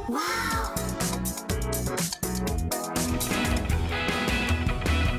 Wow!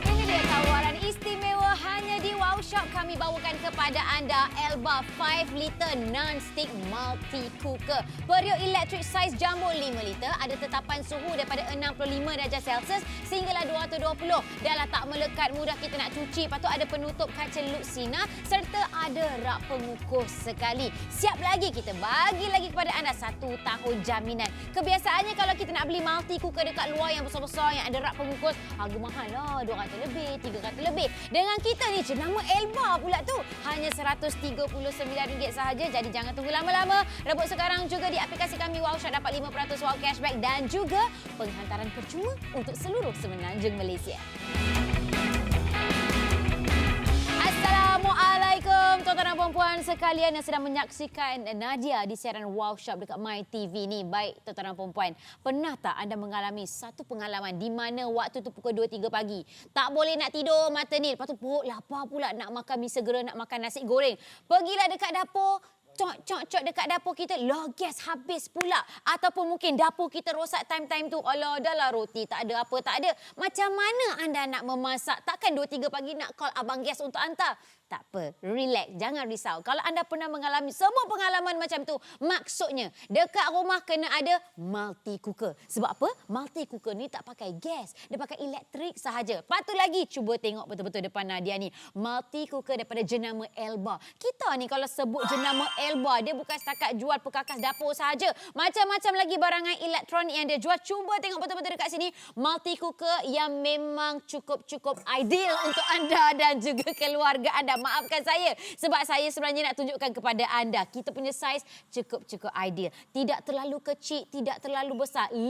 Ini dia tawaran istimewa hanya di Wow Shop. Kami bawakan kepada anda Elba 5 liter non-stick multi cooker. Periuk elektrik saiz jumbo 5 liter. Ada tetapan suhu daripada 65 darjah Celsius sehinggalah 220. Dahlah tak melekat, mudah kita nak cuci. Lepas tu ada penutup kaca Luxina serta ada rak pengukus sekali. Siap lagi, kita bagi lagi kepada anda 1 tahun jaminan. Kebiasaannya kalau kita nak beli multi cooker dekat luar yang besar-besar yang ada rak pengukus, harga mahal lah, RM200 lebih, RM300 lebih. Dengan kita ni jenama Elba pula tu, hanya RM139 sahaja. Jadi jangan tunggu lama-lama. Rebut sekarang juga di aplikasi kami Wow Shop, dapat 5% wow cashback dan juga penghantaran percuma untuk seluruh semenanjung Malaysia. Assalamualaikum tuan-tuan dan puan-puan sekalian yang sedang menyaksikan Nadia di siaran Wow Shop dekat My TV ni. Baik tuan-tuan dan puan-puan, pernah tak anda mengalami satu pengalaman di mana waktu tu pukul 2-3 pagi, tak boleh nak tidur mata ni, lepas tu perut lapar pula, nak makan mi segera, nak makan nasi goreng. Pergilah dekat dapur, cok dekat dapur kita, lah gas habis pula. Ataupun mungkin dapur kita rosak time-time tu. Alah, dah lah roti tak ada, apa tak ada. Macam mana anda nak memasak? Takkan 2-3 pagi nak call abang gas untuk hantar? Tak apa, relax, jangan risau. Kalau anda pernah mengalami semua pengalaman macam tu, maksudnya dekat rumah kena ada multi cooker. Sebab apa? Multi cooker ni tak pakai gas, dia pakai elektrik sahaja. Patut lagi cuba tengok betul-betul depan Nadia ni. Multi cooker daripada jenama Elba. Kita ni kalau sebut jenama Elba, dia bukan setakat jual perkakas dapur sahaja. Macam-macam lagi barangan elektronik yang dia jual. Cuba tengok betul-betul dekat sini. Multi cooker yang memang cukup ideal untuk anda dan juga keluarga anda. Maafkan saya sebab saya sebenarnya nak tunjukkan kepada anda kita punya saiz cukup ideal. Tidak terlalu kecil, tidak terlalu besar. 5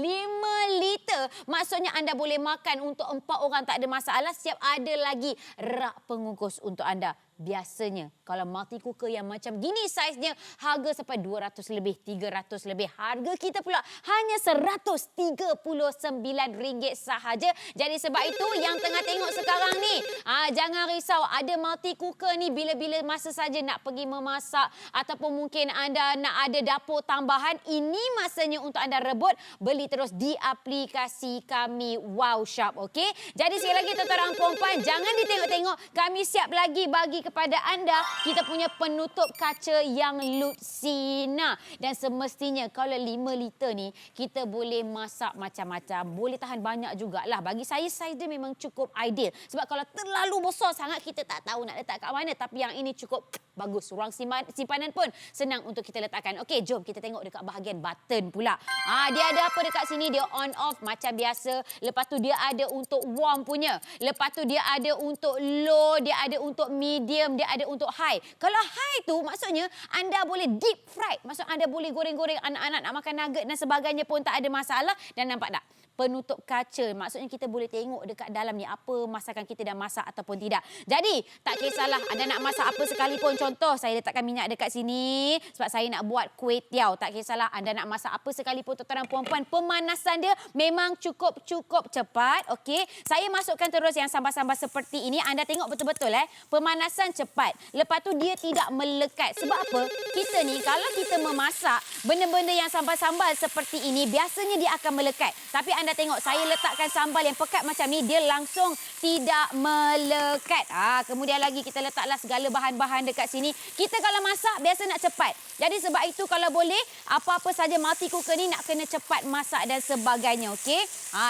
liter. Maksudnya anda boleh makan untuk 4 orang tak ada masalah. Siap ada lagi rak pengukus untuk anda. Biasanya kalau multi cooker yang macam gini saiznya harga sampai 200 lebih, 300 lebih. Harga kita pula hanya RM139 sahaja. Jadi sebab itu yang tengah tengok sekarang ni, jangan risau, ada multi cooker ni bila-bila masa saja nak pergi memasak ataupun mungkin anda nak ada dapur tambahan, ini masanya untuk anda rebut. Beli terus di aplikasi kami Wow Shop, okey? Jadi sekali lagi tuan-tuan dan puan-puan, jangan ditengok-tengok, kami siap lagi bagi kepada anda kita punya penutup kaca yang Luxina. Dan semestinya kalau 5 liter ni kita boleh masak macam-macam, boleh tahan banyak jugalah. Bagi saya saiz dia memang cukup ideal. Sebab kalau terlalu besar sangat kita tak tahu nak letak kat mana. Tapi yang ini cukup bagus. Ruang simpanan pun senang untuk kita letakkan. Okey, jom kita tengok dekat bahagian button pula. Dia ada apa dekat sini? Dia on off macam biasa. Lepas tu dia ada untuk warm punya. Lepas tu dia ada untuk low, dia ada untuk medium, dia ada untuk high. Kalau high tu maksudnya anda boleh deep fried. Maksud anda boleh goreng-goreng, anak-anak nak makan nugget dan sebagainya pun tak ada masalah. Dan nampak tak? Penutup kaca. Maksudnya kita boleh tengok dekat dalam ni apa masakan kita dah masak ataupun tidak. Jadi tak kisahlah anda nak masak apa sekalipun. Contoh saya letakkan minyak dekat sini sebab saya nak buat kuih tiaw. Tak kisahlah anda nak masak apa sekalipun tuan-tuan dan puan-puan. Pemanasan dia memang cukup cepat. Okey. Saya masukkan terus yang sambal-sambal seperti ini. Anda tengok betul-betul pemanasan cepat. Lepas tu dia tidak melekat. Sebab apa? Kita ni kalau kita memasak benda-benda yang sambal-sambal seperti ini biasanya dia akan melekat. Tapi anda tengok saya letakkan sambal yang pekat macam ni, dia langsung tidak melekat. Kemudian lagi kita letaklah segala bahan-bahan dekat sini. Kita kalau masak biasa nak cepat. Jadi sebab itu kalau boleh apa-apa saja multi cooker ni nak kena cepat masak dan sebagainya, okey?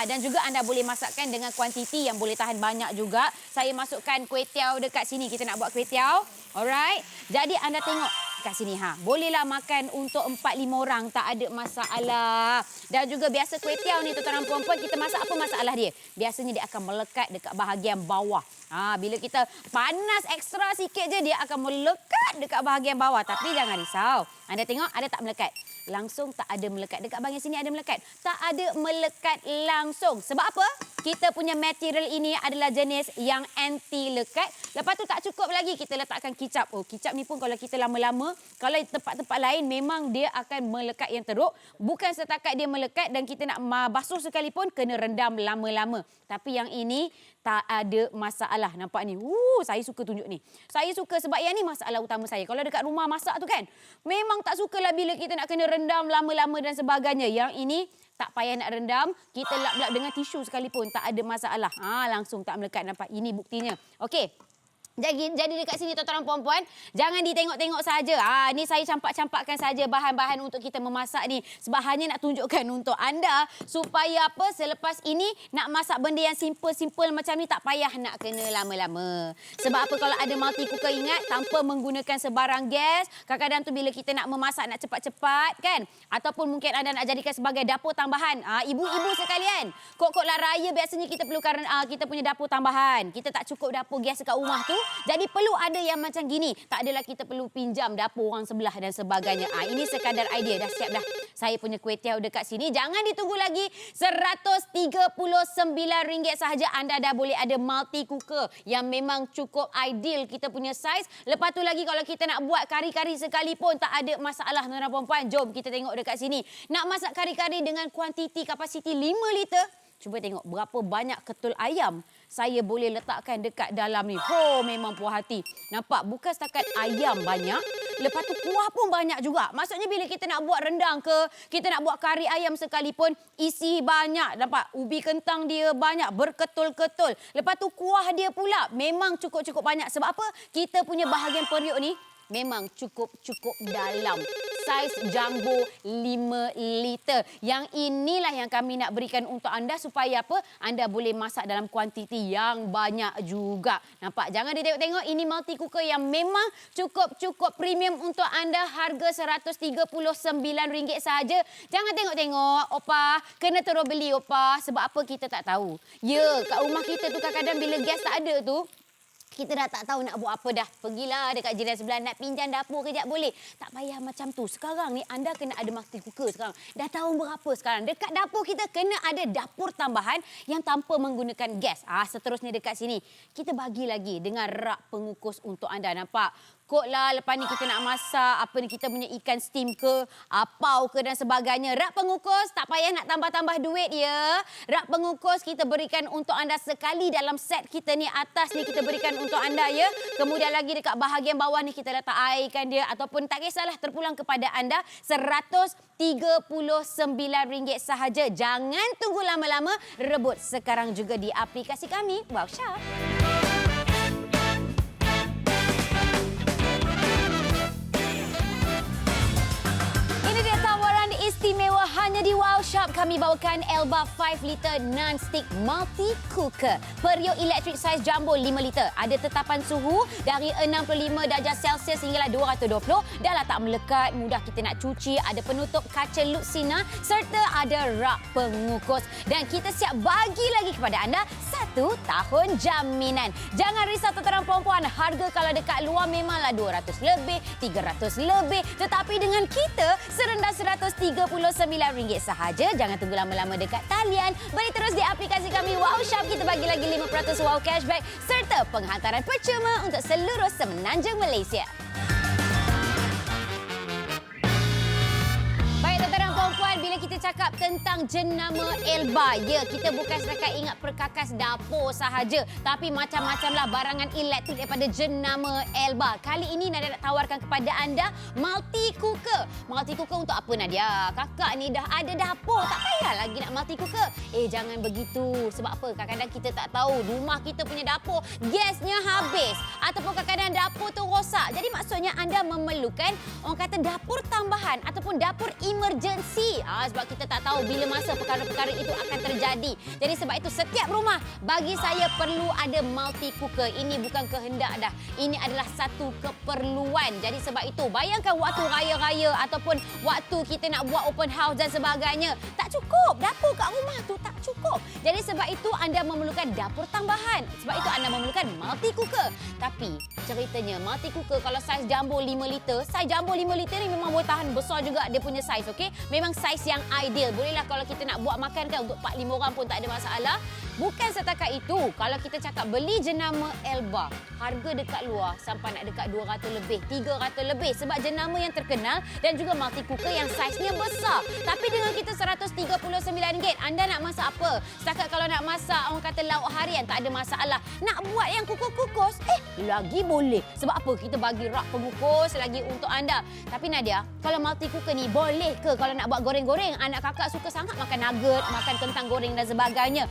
Dan juga anda boleh masakkan dengan kuantiti yang boleh tahan banyak juga. Saya masukkan kuih tiaw dekat sini. Kita nak buat kuih tiaw. Alright. Jadi anda tengok kat sini bolehlah makan untuk 4-5 orang, tak ada masalah. Dan juga biasa kuih tiaw ni tuan-tuan dan puan-puan, kita masak apa masalah dia? Biasanya dia akan melekat dekat bahagian bawah. Bila kita panas ekstra sikit je dia akan melekat dekat bahagian bawah. Tapi jangan risau. Anda tengok ada tak melekat? Langsung tak ada melekat. Dekat bahagian sini ada melekat. Tak ada melekat langsung. Sebab apa? kita punya material ini adalah jenis yang anti lekat. Lepas tu tak cukup lagi kita letakkan kicap. Oh, kicap ni pun kalau kita lama-lama, kalau tempat-tempat lain memang dia akan melekat yang teruk. Bukan setakat dia melekat dan kita nak basuh sekalipun kena rendam lama-lama. Tapi yang ini tak ada masalah. Nampak ni? Saya suka tunjuk ni. Saya suka sebab yang ni masalah utama saya. Kalau dekat rumah masak tu kan, memang tak sukalah bila kita nak kena rendam lama-lama dan sebagainya. Yang ini tak payah nak rendam. Kita lap-lap dengan tisu sekalipun. Tak ada masalah. Langsung tak melekat. Nampak? Ini buktinya. Okey. Jadi dekat sini tuan-tuan dan puan-puan, jangan ditengok-tengok saja. Ni saya campak-campakkan saja bahan-bahan untuk kita memasak ni. Sebab hanya nak tunjukkan untuk anda supaya apa, selepas ini nak masak benda yang simple-simple macam ni tak payah nak kena lama-lama. Sebab apa, kalau ada multi cooker, ingat tanpa menggunakan sebarang gas. Kadang-kadang tu bila kita nak memasak nak cepat-cepat kan, ataupun mungkin anda nak jadikan sebagai dapur tambahan. Ibu-ibu sekalian, kok-kok lah raya biasanya kita perlukan kita punya dapur tambahan. Kita tak cukup dapur gas dekat rumah tu. Jadi perlu ada yang macam gini. Tak adalah kita perlu pinjam dapur orang sebelah dan sebagainya. Ini sekadar idea. Dah siap dah. Saya punya kuih tiaw dekat sini. Jangan ditunggu lagi. RM139 sahaja anda dah boleh ada multi cooker yang memang cukup ideal kita punya saiz. Lepas tu lagi kalau kita nak buat kari-kari sekalipun tak ada masalah tuan-tuan dan puan-puan. Jom kita tengok dekat sini. Nak masak kari-kari dengan kuantiti kapasiti 5 liter. Cuba tengok berapa banyak ketul ayam saya boleh letakkan dekat dalam ni. Memang puas hati. Nampak? Bukan setakat ayam banyak. Lepas tu kuah pun banyak juga. Maksudnya bila kita nak buat rendang ke, kita nak buat kari ayam sekalipun, isi banyak. Nampak? Ubi kentang dia banyak, berketul-ketul. Lepas tu kuah dia pula memang cukup-cukup banyak. Sebab apa? Kita punya bahagian periuk ni memang cukup-cukup dalam. Saiz jumbo 5 liter. Yang inilah yang kami nak berikan untuk anda supaya apa? Anda boleh masak dalam kuantiti yang banyak juga. Nampak? Jangan ditengok-tengok. Ini multi cooker yang memang cukup-cukup premium untuk anda. Harga RM139 sahaja. Jangan tengok-tengok. Opa, kena terus beli opa. Sebab apa kita tak tahu. Ya, kat rumah kita tu kadang-kadang bila gas tak ada tu, kita dah tak tahu nak buat apa dah. Pergilah dekat jiran sebelah nak pinjam dapur kejap boleh. Tak payah macam tu. Sekarang ni anda kena ada multi cooker sekarang. Dah tahun berapa sekarang? Dekat dapur kita kena ada dapur tambahan yang tanpa menggunakan gas. Seterusnya dekat sini. Kita bagi lagi dengan rak pengukus untuk anda. Nampak? Kok lah lepas ni kita nak masak apa ni, kita punya ikan steam ke, apau ke dan sebagainya. Rak pengukus tak payah nak tambah-tambah duit ya. Rak pengukus kita berikan untuk anda sekali dalam set kita ni. Atas ni kita berikan untuk anda ya. Kemudian lagi dekat bahagian bawah ni kita letak airkan dia ataupun tak kisahlah, terpulang kepada anda RM139 sahaja. Jangan tunggu lama-lama, rebut sekarang juga di aplikasi kami Wow Shop. Istimewa hanya di Wow Shop, kami bawakan Elba 5 liter non-stick multi cooker. Periuk elektrik saiz jumbo 5 liter. Ada tetapan suhu dari 65 darjah Celsius hinggalah 220. Dah lah tak melekat, mudah kita nak cuci. Ada penutup kaca luksina serta ada rak pengukus. Dan kita siap bagi lagi kepada anda 1 tahun jaminan. Jangan risau tuan-tuan perempuan, harga kalau dekat luar memanglah 200 lebih, 300 lebih. Tetapi dengan kita serendah RM139 sahaja. Jangan tunggu lama-lama dekat talian. Beli terus di aplikasi kami Wow Shop. Kita bagi lagi 5% wow cashback serta penghantaran percuma untuk seluruh semenanjung Malaysia. Puan, bila kita cakap tentang jenama Elba, ya, kita bukan setakat ingat perkakas dapur sahaja, tapi macam-macamlah barangan elektrik daripada jenama Elba. Kali ini Nadia nak tawarkan kepada anda multi cooker. Multi cooker untuk apa Nadia? Kakak ni dah ada dapur, tak payah lagi nak multi cooker. Jangan begitu. Sebab apa? Kadang-kadang kita tak tahu rumah kita punya dapur gasnya habis ataupun kadang-kadang dapur tu rosak. Jadi maksudnya anda memerlukan orang kata dapur tambahan ataupun dapur emergency. Sebab kita tak tahu bila masa perkara-perkara itu akan terjadi. Jadi sebab itu setiap rumah bagi saya perlu ada multi cooker. Ini bukan kehendak dah. Ini adalah satu keperluan. Jadi sebab itu bayangkan waktu raya-raya ataupun waktu kita nak buat open house dan sebagainya. Tak cukup. Dapur kat rumah tu tak cukup. Jadi sebab itu anda memerlukan dapur tambahan. Sebab itu anda memerlukan multi cooker. Tapi ceritanya multi cooker kalau saiz jumbo 5 liter, saiz jumbo 5 liter ni memang boleh tahan besar juga dia punya saiz, okey? Memang saiz yang ideal. Bolehlah kalau kita nak buat makan kan untuk 4-5 orang pun tak ada masalah. Bukan setakat itu, kalau kita cakap beli jenama Elba, harga dekat luar sampai nak dekat 200 lebih, 300 lebih sebab jenama yang terkenal dan juga multi cooker yang saiznya besar. Tapi dengan kita RM139, anda nak masak apa? Setakat kalau nak masak orang kata lauk harian tak ada masalah. Nak buat yang kukus-kukus, lagi boleh. Sebab apa? Kita bagi rak pengukus lagi untuk anda. Tapi Nadia, kalau multi cooker ni boleh ke kalau nak buat goreng-goreng? Anak kakak suka sangat makan nugget, makan kentang goreng dan sebagainya.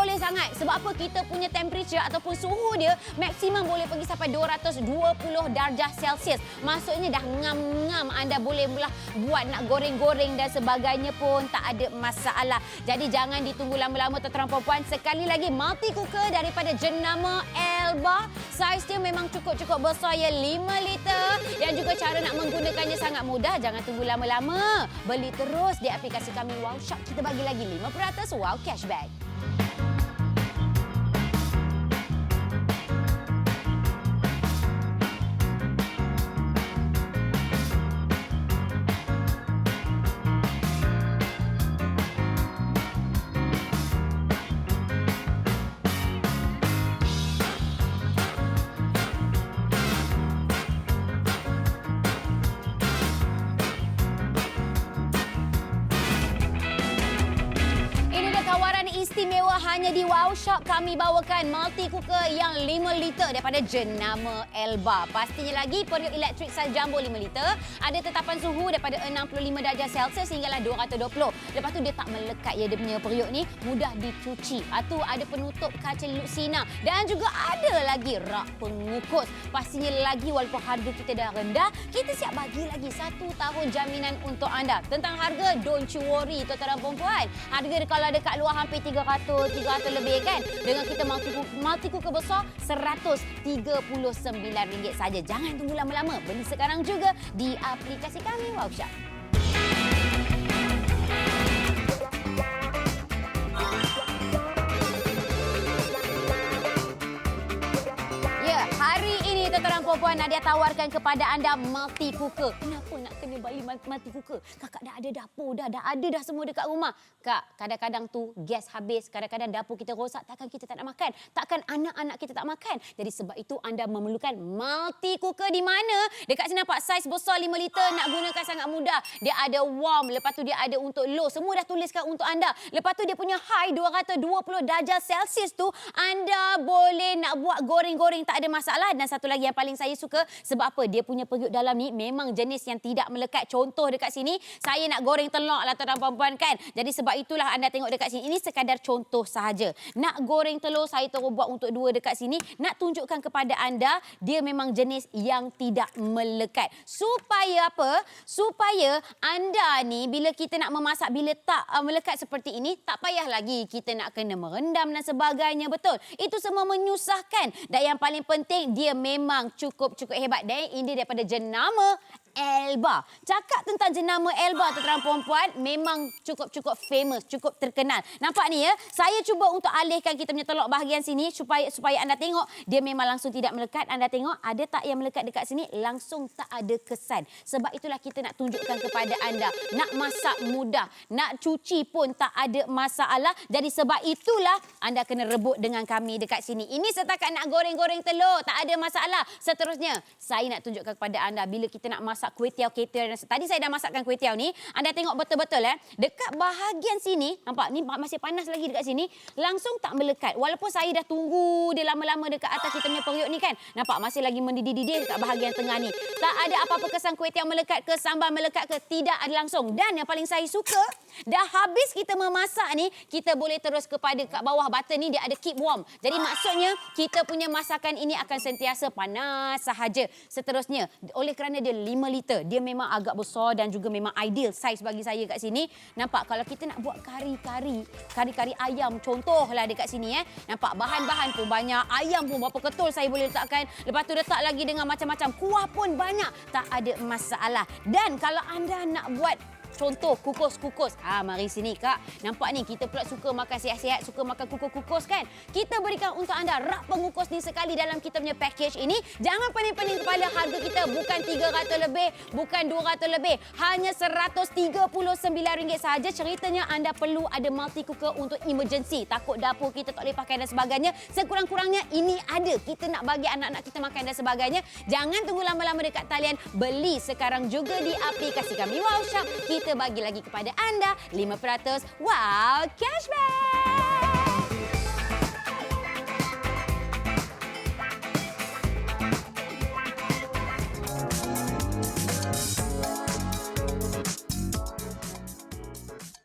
Boleh sangat. Sebab apa? Kita punya temperature ataupun suhu dia maksimum boleh pergi sampai 220 darjah Celsius. Maksudnya dah ngam-ngam. Anda boleh mula buat nak goreng-goreng dan sebagainya pun tak ada masalah. Jadi jangan ditunggu lama-lama tuan-tuan puan-puan. Sekali lagi, multi cooker daripada jenama Elba. Saiz dia memang cukup-cukup besar ya, 5 liter. Dan juga cara nak menggunakannya sangat mudah. Jangan tunggu lama-lama. Beli terus di aplikasi kami Wow Shop. Kita bagi lagi 5% Wow Cashback. Istimewa hanya di Wow Shop, kami bawakan multi cooker yang 5 liter daripada jenama Elba. Pastinya lagi periuk elektrik saiz jumbo 5 liter. Ada tetapan suhu daripada 65 darjah Celsius hinggalah 220. Lepas tu dia tak melekat ya, dia punya periuk ni mudah dicuci. Atau ada penutup kaca luksina dan juga ada lagi rak pengukus. Pastinya lagi walaupun harga kita dah rendah, kita siap bagi lagi 1 tahun jaminan untuk anda. Tentang harga, don't you worry tuan-tuan dan puan-puan. Harga dia kalau dekat luar hampir 300 lebih kan. Dengan kita multi cooker besar RM139 saja. Jangan tunggu lama-lama. Beli sekarang juga di aplikasi kami Wow Shop. Hari ini tuan-tuan dan puan-puan, Nadia tawarkan kepada anda multi cooker. Kenapa nak kena beli multi cooker? Kakak dah ada dapur dah ada dah semua dekat rumah. Kak, kadang-kadang tu gas habis, kadang-kadang dapur kita rosak, takkan kita tak nak makan? Takkan anak-anak kita tak makan? Jadi sebab itu anda memerlukan multi cooker di mana? Dekat sini nampak saiz besar 5 liter, nak gunakan sangat mudah. Dia ada warm, lepas tu dia ada untuk low. Semua dah tuliskan untuk anda. Lepas tu dia punya high 220 darjah Celsius tu, anda boleh nak buat goreng-goreng tak ada masalah. Dan satu lagi yang paling saya suka, sebab apa? Dia punya periuk dalam ni memang jenis yang tidak melekat. Contoh dekat sini, saya nak goreng telur lah tuan-tuan puan-puan kan. Jadi sebab itulah anda tengok dekat sini. Ini sekadar contoh sahaja. Nak goreng telur, saya terus buat untuk 2 dekat sini. Nak tunjukkan kepada anda, dia memang jenis yang tidak melekat. Supaya apa? Supaya anda ni bila kita nak memasak, bila tak melekat seperti ini, tak payah lagi kita nak kena merendam dan sebagainya. Betul? Itu semua menyusahkan. Dan yang paling penting, dia memang cukup-cukup hebat. Dan ini daripada jenama Elba. Cakap tentang jenama Elba, tuan-tuan puan-puan, memang cukup-cukup famous, cukup terkenal. Nampak ni ya, saya cuba untuk alihkan kita punya telur bahagian sini supaya anda tengok dia memang langsung tidak melekat. Anda tengok ada tak yang melekat dekat sini, langsung tak ada kesan. Sebab itulah kita nak tunjukkan kepada anda, nak masak mudah, nak cuci pun tak ada masalah. Jadi sebab itulah anda kena rebut dengan kami dekat sini. Ini setakat nak goreng-goreng telur, tak ada masalah. Seterusnya, saya nak tunjukkan kepada anda bila kita nak masak kuih tiaw. Tadi saya dah masakkan kuih tiaw ni. Anda tengok betul-betul dekat bahagian sini, nampak ni masih panas lagi dekat sini, langsung tak melekat. Walaupun saya dah tunggu dia lama-lama dekat atas kita punya periuk ni kan. Nampak masih lagi mendidih-didih dekat bahagian tengah ni. Tak ada apa-apa kesan kuih tiaw melekat ke, sambal melekat ke, tidak ada langsung. Dan yang paling saya suka, dah habis kita memasak ni, kita boleh terus kepada kat bawah button ni dia ada keep warm. Jadi maksudnya kita punya masakan ini akan sentiasa panas sahaja. Seterusnya, oleh kerana dia 5 liter, dia memang agak besar dan juga memang ideal saiz bagi saya kat sini. Nampak kalau kita nak buat kari-kari ayam contohlah dekat sini nampak bahan-bahan pun banyak, ayam pun berapa ketul saya boleh letakkan. Lepas tu letak lagi dengan macam-macam kuah pun banyak, tak ada masalah. Dan kalau anda nak buat Contoh kukus-kukus. Mari sini Kak. Nampak ni kita pula suka makan sihat-sihat, suka makan kukus-kukus kan? Kita berikan untuk anda rak pengukus ni sekali dalam kita punya package ini. Jangan pening-pening kepala, harga kita bukan RM300 lebih, bukan RM200 lebih. Hanya RM139 sahaja. Ceritanya anda perlu ada multi cooker untuk emergency. Takut dapur kita tak boleh pakai dan sebagainya. Sekurang-kurangnya ini ada. Kita nak bagi anak-anak kita makan dan sebagainya. Jangan tunggu lama-lama dekat talian. Beli sekarang juga di aplikasi kami Wow Shop. Kita bagi lagi kepada anda 5% wow cashback.